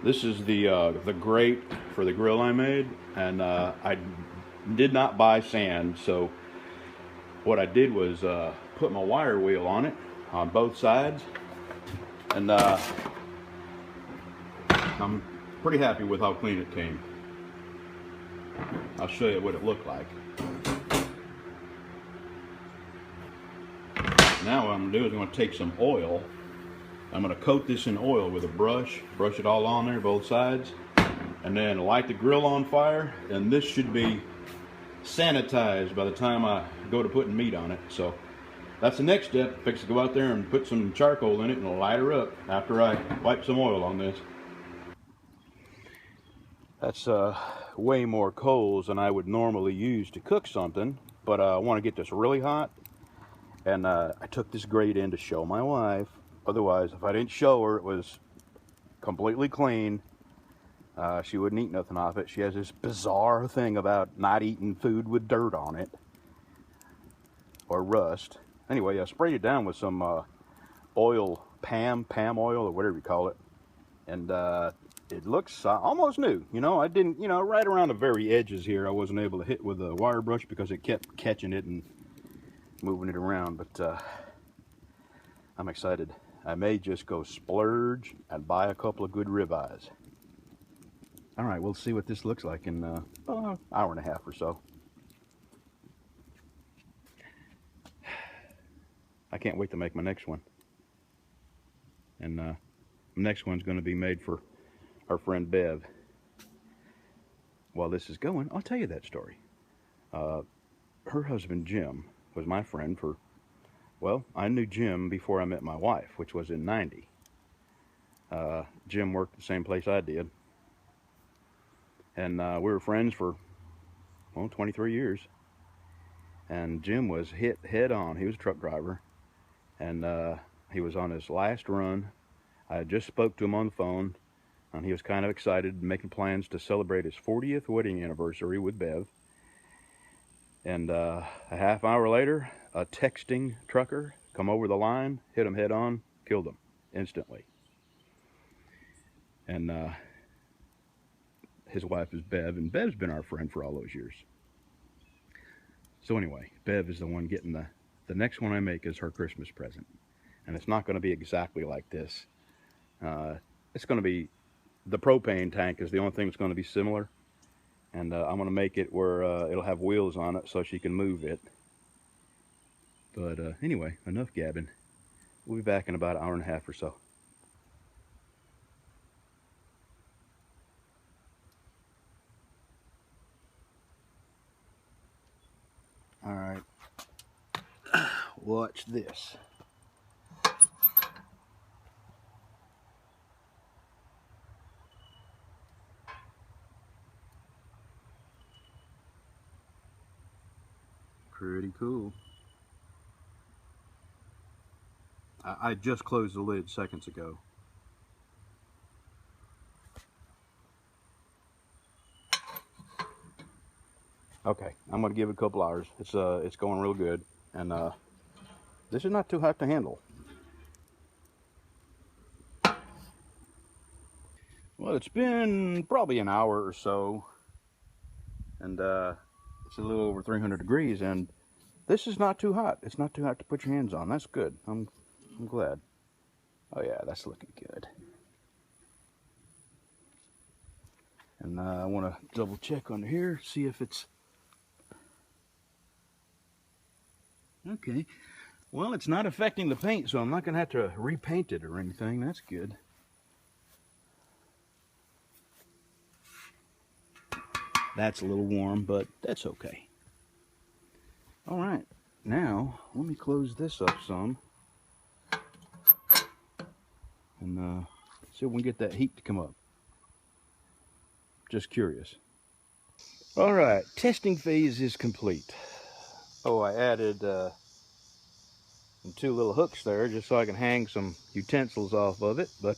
This is the grate for the grill I made, and I did not buy sand, so what I did was put my wire wheel on it on both sides, and I'm pretty happy with how clean it came. I'll show you what it looked like. Now what I'm going to do is I'm going to take some oil. I'm going to coat this in oil with a brush it all on there, both sides, and then light the grill on fire, and this should be sanitized by the time I go to putting meat on it. So that's the next step. Fix to go out there and put some charcoal in it and light her up after I wipe some oil on this. That's way more coals than I would normally use to cook something, but I want to get this really hot, and I took this grate in to show my wife. Otherwise, if I didn't show her it was completely clean, she wouldn't eat nothing off it. She has this bizarre thing about not eating food with dirt on it or rust. Anyway, I sprayed it down with some oil, Pam oil, or whatever you call it, and it looks almost new. You know, I didn't, right around the very edges here, I wasn't able to hit with a wire brush because it kept catching it and moving it around, but I'm excited. I may just go splurge and buy a couple of good ribeyes. All right, we'll see what this looks like in an hour and a half or so. I can't wait to make my next one. And the next one's going to be made for our friend Bev. While this is going, I'll tell you that story. Her husband Jim was my friend for, well, I knew Jim before I met my wife, which was in '90. Jim worked the same place I did. And we were friends for, well, 23 years. And Jim was hit head on. He was a truck driver. And he was on his last run. I had just spoke to him on the phone, and he was kind of excited, making plans to celebrate his 40th wedding anniversary with Bev. And a half hour later, a texting trucker come over the line, hit him head on, killed him instantly. And his wife is Bev, and Bev's been our friend for all those years. So anyway, Bev is the one getting the next one I make is her Christmas present. And it's not going to be exactly like this. It's going to be, the propane tank is the only thing that's going to be similar. And I'm going to make it where it'll have wheels on it so she can move it. But anyway, enough gabbing. We'll be back in about an hour and a half or so. All right, watch this. Pretty cool. I just closed the lid seconds ago. Okay, I'm gonna give it a couple hours. It's going real good, and this is not too hot to handle. Well, it's been probably an hour or so, and it's a little over 300 degrees, and this is not too hot. It's not too hot to put your hands on. That's good. I'm glad. Oh yeah, that's looking good. And I want to double check under here, see if it's okay. Well, it's not affecting the paint, so I'm not going to have to repaint it or anything. That's good. That's a little warm, but that's okay. All right, now let me close this up some and see if we can get that heat to come up. Just curious. All right, testing phase is complete. Oh, I added two little hooks there just so I can hang some utensils off of it, but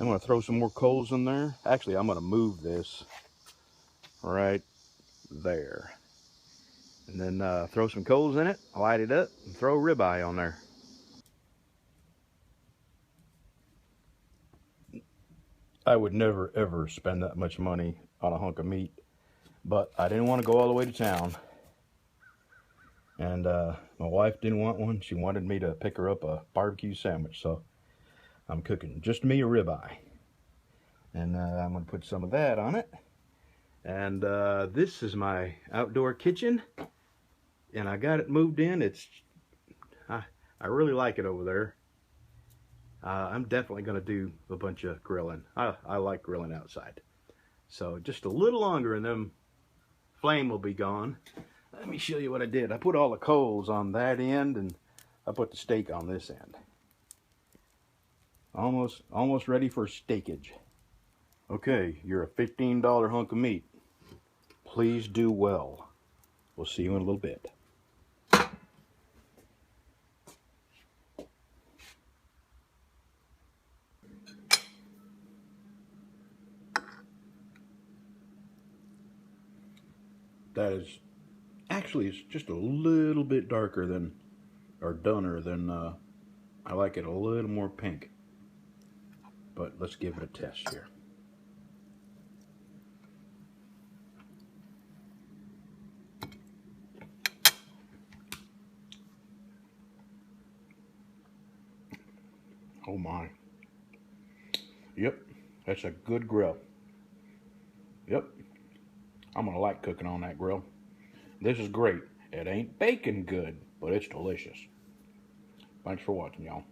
I'm going to throw some more coals in there. Actually, I'm going to move this right there. And then throw some coals in it, light it up, and throw ribeye on there. I would never ever spend that much money on a hunk of meat, but I didn't want to go all the way to town. And my wife didn't want one. She wanted me to pick her up a barbecue sandwich, so I'm cooking just me a ribeye. And I'm going to put some of that on it. And this is my outdoor kitchen, and I got it moved in. I really like it over there. I'm definitely going to do a bunch of grilling. I like grilling outside. So just a little longer and then flame will be gone. Let me show you what I did. I put all the coals on that end and I put the steak on this end. Almost ready for steakage. Okay, you're a $15 hunk of meat. Please do well. We'll see you in a little bit. That is actually, it's just a little bit darker than, or dunner than, I like it a little more pink. But let's give it a test here. Oh my. Yep, that's a good grill. Yep, I'm gonna like cooking on that grill. This is great. It ain't bacon good, but it's delicious. Thanks for watching, y'all.